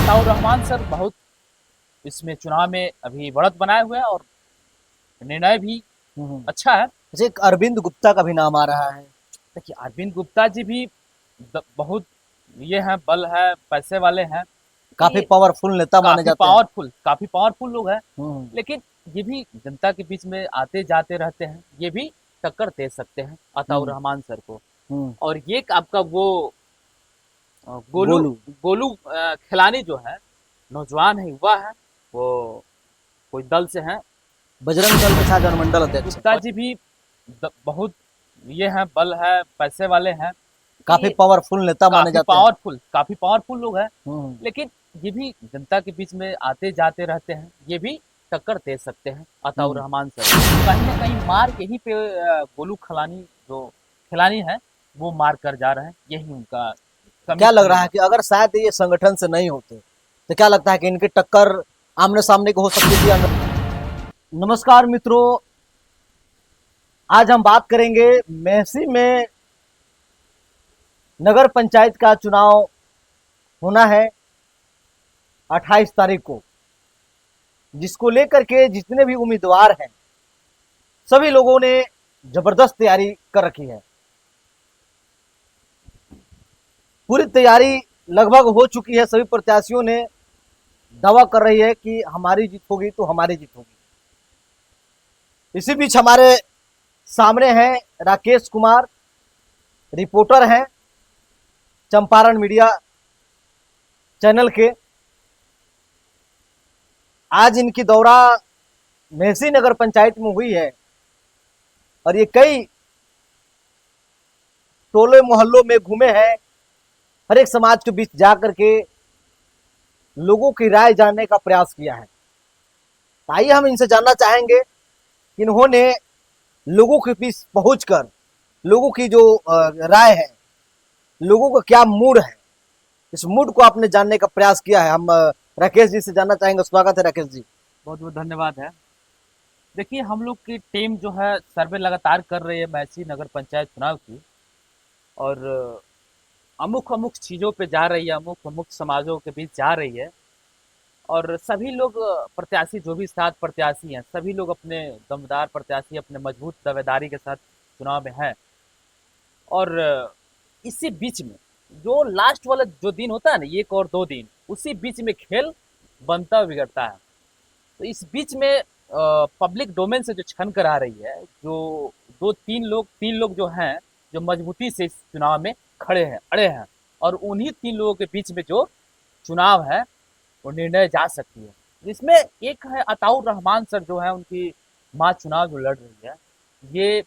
Ataur Rahman sir बहुत इसमें चुनाव में अभी बढ़त बनाए हुए हैं और निर्णय भी हम्म। अच्छा है। जैसे एक अरविंद गुप्ता का भी नाम आ रहा है। देखिए अरविंद गुप्ता जी भी बहुत ये हैं, बल है, पैसे वाले हैं। तो काफी ये पावरफुल नेता माने जाते हैं। काफी पावरफुल लोग हैं। हम्म। लेकिन ये भी जनता के बीच में आते जाते रहते हैं, ये भी टक्कर दे सकते हैं अताउर हम्म। रहमान सर को। हम्म। और ये आपका वो गोलू गोलू। गोलू खिलानी जो है, नौजवान है, युवा है, वो कोई दल से हैं। बजरंग दल के साथ जनमंडल अध्यक्ष है। गुप्ता जी भी बहुत ये हैं, बल है, पैसे वाले हैं। तो काफी ये पावरफुल नेता माने जाते हैं। काफी पावरफुल लोग हैं। हम्म। लेकिन ये भी जनता के बीच में आते जाते रहते हैं, ये भी टक्कर दे सकते हैं अताउर हम्म। रहमान सर को। कहीं ना कहीं मार यहीं पे गोलू खलानी जो खिलानी है वो मार कर जा रहे हैं, यही उनका कमी क्या लग कमी रहा है है। कि अगर शायद ये संगठन से नहीं होते तो क्या लगता है कि इनकी टक्कर आमने सामने की हो सकती थी या नमस्कार मित्रों, आज हम बात करेंगे मेहसी में नगर पंचायत का चुनाव होना है 28 तारीख को, जिसको लेकर के जितने भी उम्मीदवार हैं सभी लोगों ने जबरदस्त तैयारी कर रखी है। पूरी तैयारी लगभग हो चुकी है। सभी प्रत्याशियों ने दावा कर रही है कि हमारी जीत होगी तो हमारी जीत होगी। इसी बीच हमारे सामने हैं राकेश कुमार, रिपोर्टर हैं चंपारण मीडिया चैनल के। आज इनकी दौरा मेहसी नगर पंचायत में हुई है और ये कई टोले मोहल्लों में घूमे हैं, हर एक समाज के बीच जाकर के लोगों की राय जानने का प्रयास किया है। आइए हम इनसे जानना चाहेंगे कि इन्होंने लोगों के बीच पहुंचकर लोगों की जो राय है, लोगों का क्या मूड है, इस मूड को आपने जानने का प्रयास किया है। हम राकेश जी से जानना चाहेंगे। स्वागत है राकेश जी। बहुत बहुत धन्यवाद है। देखिए हम लोग की टीम जो है सर्वे लगातार कर रही है मैसी नगर पंचायत चुनाव की, और अमुक अमुक चीज़ों पे जा रही है, अमुक अमुक समाजों के बीच जा रही है। और सभी लोग प्रत्याशी जो भी 7 प्रत्याशी हैं, सभी लोग अपने दमदार प्रत्याशी अपने मजबूत दावेदारी के साथ चुनाव में हैं। और इसी बीच में जो लास्ट वाला जो दिन होता है ना, 1 और 2 दिन, उसी बीच में खेल बनता बिगड़ता है। तो इस बीच में पब्लिक डोमेन से जो छन कर आ रही है, जो 3 लोग जो हैं, जो मजबूती से इस चुनाव में खड़े हैं, अड़े हैं, और उन्हीं 3 लोगों के बीच में जो चुनाव है वो निर्णय जा सकती है। जिसमें एक है अताउर रहमान सर जो है, उनकी माँ चुनाव जो लड़ रही है, ये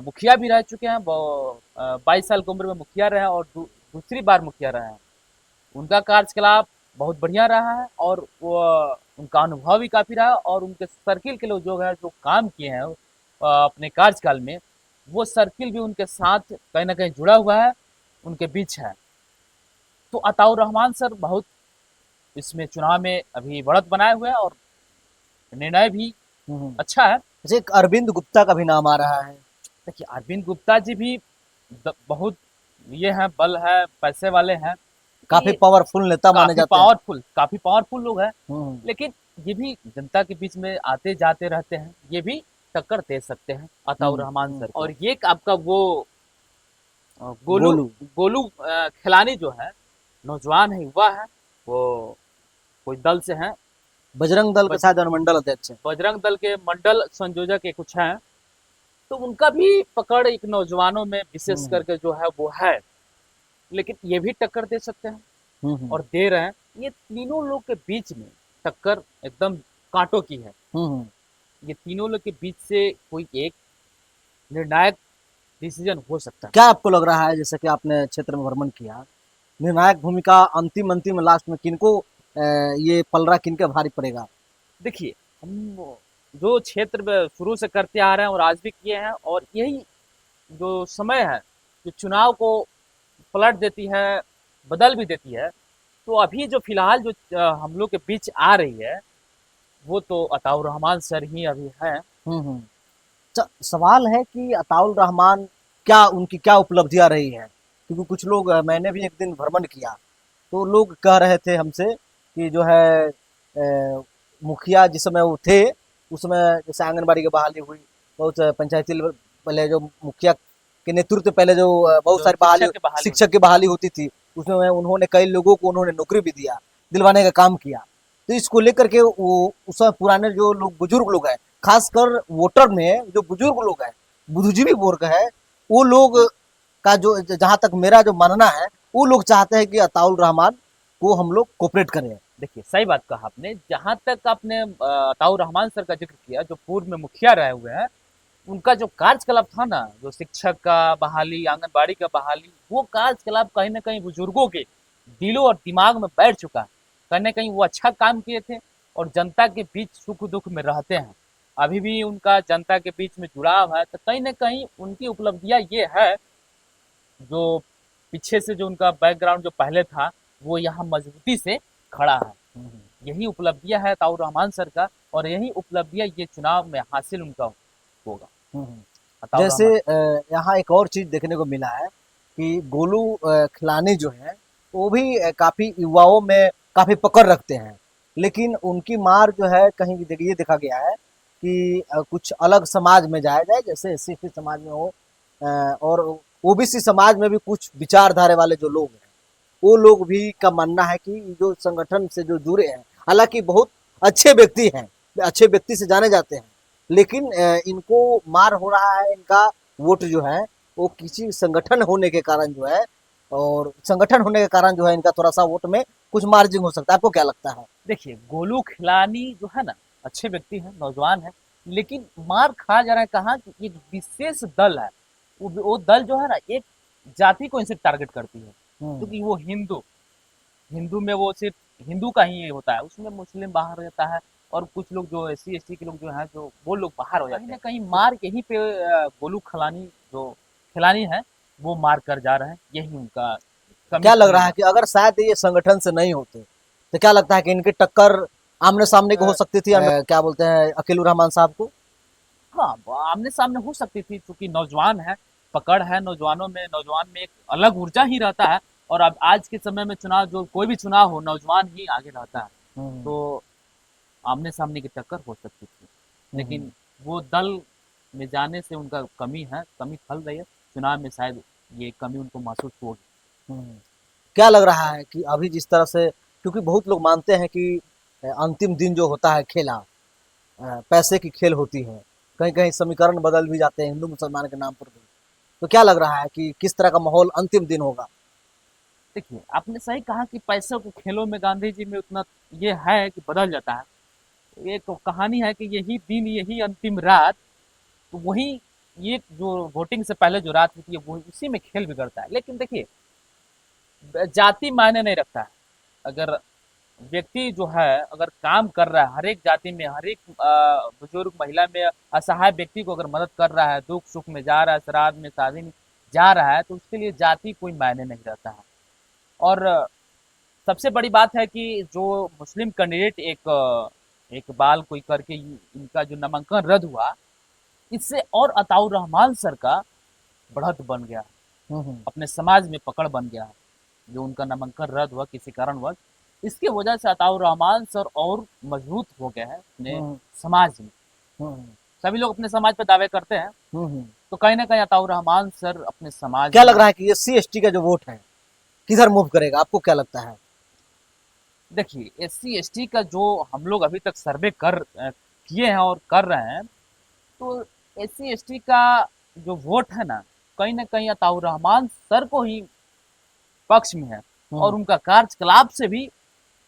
मुखिया भी रह चुके हैं। वो 22 साल की उम्र में मुखिया रहे हैं और दूसरी बार मुखिया रहे हैं। उनका कार्यकलाप बहुत बढ़िया रहा है और वो उनका अनुभव भी काफ़ी रहा है, और उनके सर्किल के लोग जो है जो काम किए हैं अपने कार्यकाल में, वो सर्किल भी उनके साथ कहीं ना कहीं जुड़ा हुआ है, उनके बीच है। तो अताउर रहमान सर बहुत इसमें चुनाव में अभी बढ़त बनाए हुए हैं और निर्णय भी हम्म। अच्छा है। जैसे एक अरविंद गुप्ता का भी नाम आ रहा है। देखिए अरविंद गुप्ता जी भी बहुत ये हैं, बल है, पैसे वाले हैं। तो काफी ये पावरफुल नेता माने जाते हैं। काफी पावरफुल लोग हैं। हम्म। लेकिन ये भी जनता के बीच में आते जाते रहते हैं, ये भी टक्कर दे सकते हैं अताउर रहमान सर को। और ये आपका वो गोलू गोलू। गोलू खिलानी जो है, नौजवान है, युवा है, वो कोई दल से हैं। बजरंग दल के साथ जनमंडल अध्यक्ष है। बजरंग दल के मंडल संयोजक एक कुछ हैं। तो उनका भी पकड़ एक नौजवानों में विशेष हम्म। करके जो है वो है। लेकिन ये भी टक्कर दे सकते हैं हम्म। और दे रहे हैं। ये तीनों लोग के बीच में टक्कर एकदम कांटों की है। हम्म। ये तीनों लोग के बीच से कोई एक निर्णायक डिसीजन हो सकता है। क्या आपको लग रहा है, जैसे कि आपने क्षेत्र में भ्रमण किया, निर्णायक भूमिका अंतिम अंतिम लास्ट में किनको ये पलड़ा किनके भारी पड़ेगा? देखिए हम जो क्षेत्र में शुरू से करते आ रहे हैं और आज भी किए हैं, और यही जो समय है जो चुनाव को पलट देती है, बदल भी देती है। तो अभी जो फिलहाल जो हम लोग के बीच आ रही है, वो तो अताउर रहमान सर ही अभी हैं। हम्म। सवाल है कि अताउल रहमान क्या उनकी क्या उपलब्धियां रही है, क्योंकि कुछ लोग मैंने भी एक दिन भ्रमण किया तो लोग कह रहे थे हमसे कि जो है मुखिया जिस समय वो थे उस समय जैसे आंगनबाड़ी की बहाली हुई, बहुत पंचायती पहले जो मुखिया के नेतृत्व पहले जो बहुत जो सारी बहाली शिक्षक की बहाली शिक्षक होती की बहाली होती थी, उसमें उन्होंने कई लोगों को उन्होंने नौकरी भी दिया, दिलवाने का काम किया। तो इसको लेकर के वो उस समय पुराने जो लोग बुजुर्ग लोग हैं, खासकर वोटर में जो बुजुर्ग लोग हैं, बुद्धिजीवी वर्ग है, वो लोग का जो जहां तक मेरा जो मानना है, वो लोग चाहते हैं कि अताउल रहमान को हम लोग कोऑपरेट करें। देखिए सही बात कहा आपने। जहां तक आपने अताउर रहमान सर का जिक्र किया, जो पूर्व में मुखिया रहे हुए हैं, उनका जो कार्यकलाप था ना, जो शिक्षक का बहाली, आंगनबाड़ी का बहाली, वो कार्यकलाप कहीं ना कहीं बुजुर्गों के दिलों और दिमाग में बैठ चुका है। कहीं ना कहीं वो अच्छा काम किए थे और जनता के बीच सुख दुख में रहते हैं। अभी भी उनका जनता के बीच में जुड़ाव है, तो कहीं ना कहीं उनकी उपलब्धियां ये है, जो पीछे से जो उनका बैकग्राउंड जो पहले था, वो यहाँ मजबूती से खड़ा है। यही उपलब्धियां है ताउर रहमान सर का, और यही उपलब्धियां ये चुनाव में हासिल उनका होगा। ताउर जैसे रहमान। यहाँ एक और चीज देखने को मिला है कि गोलू खिलानी जो है वो भी काफी युवाओं में काफी पकड़ रखते हैं, लेकिन उनकी मार जो है कहीं ये देखा गया है कि कुछ अलग समाज में जाया जाए, जैसे एससी समाज में हो और ओबीसी समाज में भी कुछ विचारधारा वाले जो लोग हैं, वो लोग भी का मानना है कि जो संगठन से जो जुड़े हैं, हालांकि बहुत अच्छे व्यक्ति हैं, अच्छे व्यक्ति से जाने जाते हैं, लेकिन इनको मार हो रहा है, इनका वोट जो है वो किसी संगठन होने के कारण जो है, और संगठन होने के कारण जो है इनका थोड़ा सा वोट में कुछ मार्जिन हो सकता है। आपको क्या लगता है? देखिए गोलू खिलानी जो है ना, अच्छे व्यक्ति हैं, नौजवान है, लेकिन मार खा जा रहा है कहाँ कि एक विशेष दल है। वो दल जो है ना, एक जाति को इनसे टारगेट करती है, हम्म। क्योंकि वो हिंदू हिंदू में वो सिर्फ हिंदू का ही ये होता है, उसमें मुस्लिम बाहर रहता है, और कुछ लोग जो एससी एसटी के लोग जो हैं, जो वो लोग बाहर हो जाते हैं। कहीं ना कहीं मार यहीं पे गोलू खिलानी जो खिलानी है, वो मार कर जा रहे हैं। यही उनका कमी क्या लग रहा समझ। है कि अगर शायद ये संगठन से नहीं होते तो क्या लगता है कि इनकी टक्कर आमने सामने की हो सकती थी? क्या बोलते हैं, अकीलुर रहमान साहब को? हाँ, आमने सामने हो सकती थी, क्योंकि नौजवान है, पकड़ है नौजवानों में, नौजवान में एक अलग ऊर्जा ही रहता है। और अब आज के समय में चुनाव, जो कोई भी चुनाव हो, नौजवान ही आगे रहता है। हम्म। तो आमने सामने की टक्कर हो सकती थी, हम्म। लेकिन वो दल में जाने से उनका कमी है, कमी खल रही है। चुनाव में शायद ये कमी उनको महसूस होगी। हम्म। क्या लग रहा है कि अभी जिस तरह से, क्योंकि बहुत लोग मानते हैं कि अंतिम दिन जो होता है खेला, पैसे की खेल होती है, कहीं कहीं समीकरण बदल भी जाते हैं हिंदू मुसलमान के नाम पर भी, तो क्या लग रहा है कि किस तरह का माहौल अंतिम दिन होगा? देखिए आपने सही कहा कि पैसों के खेलों में गांधी जी में उतना ये है कि बदल जाता है। एक कहानी है कि यही दिन, यही अंतिम रात, तो वही, ये जो वोटिंग से पहले जो रात होती है, वो उसी में खेल बिगड़ता है। लेकिन देखिए, जाति मायने नहीं रखता है। अगर व्यक्ति जो है, अगर काम कर रहा है, हर एक जाति में, हर एक बुजुर्ग, महिला में, असहाय व्यक्ति को अगर मदद कर रहा है, दुख सुख में जा रहा है, श्राद्ध में, शादी में जा रहा है, तो उसके लिए जाति कोई मायने नहीं रहता है। और सबसे बड़ी बात है कि जो मुस्लिम कैंडिडेट एक बाल कोई करके इनका जो नामांकन रद्द हुआ, इससे और अताउर रहमान सर का बढ़त बन गया, हम्म। अपने समाज में पकड़ बन गया। जो उनका नामांकन रद्द हुआ किसी कारणवश, इसकी वजह से अताउर रहमान सर और मजबूत हो गए हैं अपने हम्म। समाज में। हम्म। सभी लोग अपने समाज पर दावे करते हैं, हम्म। तो कहीं ना कहीं अताउर रहमान सर अपने समाज क्या लग में। रहा है कि ये सी एस टी का जो वोट है किधर मूव करेगा? आपको क्या लगता है? देखिए एस सी एस टी का जो हम लोग अभी तक सर्वे किए हैं और कर रहे हैं, तो एस सी एस टी का जो वोट है ना कहीं अताउर रहमान सर को ही पक्ष में है, हम्म। और उनका कार्यकलाप से भी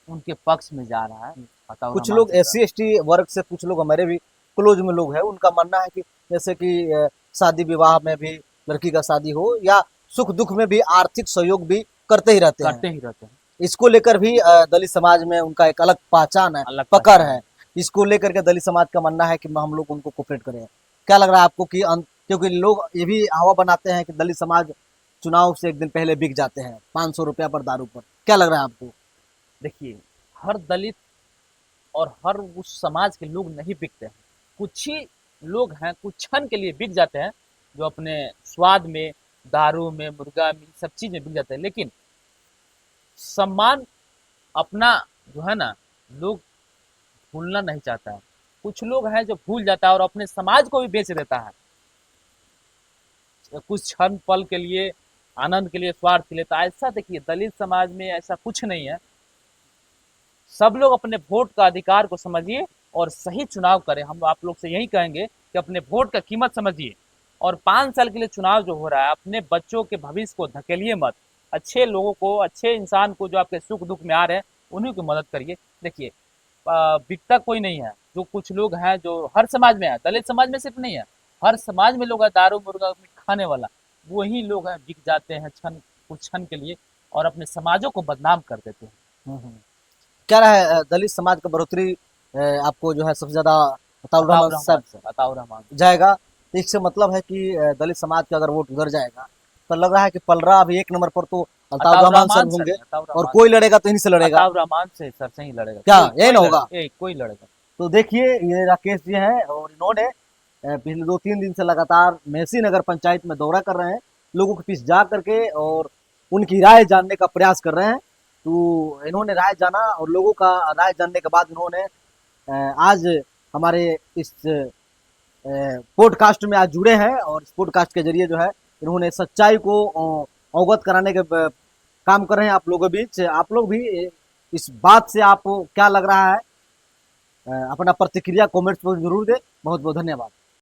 उनके पक्ष में जा रहा है अताउर कुछ रहमान लोग सर एस का। सी एस टी वर्ग से, कुछ लोग हमारे भी क्लोज में लोग हैं, उनका मानना है कि जैसे कि शादी विवाह में भी, लड़की का शादी हो या सुख दुख में भी आर्थिक सहयोग भी करते ही रहते हैं। करते ही रहते हैं। इसको लेकर भी दलित समाज में उनका एक अलग पहचान है, अलग पकड़ पहचान है। है। इसको लेकर के दलित समाज का मानना है कि हम लोग उनको कोऑपरेट करें। क्या लग रहा है आपको कि क्योंकि लोग ये भी हवा बनाते हैं कि दलित समाज चुनाव से एक दिन पहले बिक जाते हैं 500 रुपया पर दारू पर, क्या लग रहा है आपको? देखिए, हर दलित और हर उस समाज के लोग नहीं बिकते हैं। कुछ ही लोग हैं, कुछ क्षण के लिए बिक जाते हैं, जो अपने स्वाद में, दारू में, मुर्गा में, सब चीज में बिक जाते हैं। लेकिन सम्मान अपना जो है ना, लोग भूलना नहीं चाहता है। कुछ लोग हैं जो भूल जाता है और अपने समाज को भी बेच देता है कुछ क्षण पल के लिए, आनंद के लिए, स्वार्थ के लिए। तो ऐसा देखिए, दलित समाज में ऐसा कुछ नहीं है। सब लोग अपने वोट का अधिकार को समझिए और सही चुनाव करें। हम आप लोग से यही कहेंगे कि अपने वोट का कीमत समझिए, और 5 साल के लिए चुनाव जो हो रहा है, अपने बच्चों के भविष्य को धकेलिए मत। अच्छे लोगों को, अच्छे इंसान को, जो आपके सुख दुख में आ रहे हैं, उन्हीं की मदद करिए। देखिए, बिकता कोई नहीं है। जो कुछ लोग हैं जो हर समाज में है, दलित समाज में सिर्फ नहीं है, हर समाज में लोग हैं दारू मुर्गा खाने वाला, वही लोग हैं बिक जाते हैं क्षण, कुछ क्षण के लिए, और अपने समाजों को बदनाम कर देते हैं। हम्म। क्या रहा है दलित समाज का बढ़ोतरी आपको जो है सबसे ज्यादा अताउर अताउर रहमान रहमान साहब सर, अताउर रहमान। जाएगा, तो इससे मतलब है कि दलित समाज का अगर वोट उधर जाएगा तो लग रहा है कि पलरा अभी एक नंबर पर तो अताउर अताउर रहमान सर रहमान सर होंगे, है, अताउर और रहमान कोई सर। लड़ेगा तो इन्हीं से लड़ेगा। अताउर रहमान से सर से ही लड़ेगा, क्या कोई यही कोई ना होगा? लड़ेगा, कोई लड़ेगा। तो देखिए ये राकेश जी हैं और इन्होंने पिछले 2-3 दिन से लगातार मेसी नगर पंचायत में दौरा कर रहे हैं, लोगों के बीच जा करके और उनकी राय जानने का प्रयास कर रहे हैं। तो इन्होंने राय जाना और लोगों का राय जानने के बाद इन्होंने आज हमारे इस पॉडकास्ट में आज जुड़े हैं, और इस पॉडकास्ट के जरिए जो है इन्होंने सच्चाई को अवगत कराने के काम कर रहे हैं आप लोगों के बीच। आप लोग भी इस बात से आपको क्या लग रहा है, अपना प्रतिक्रिया कमेंट्स में जरूर दें। बहुत बहुत धन्यवाद।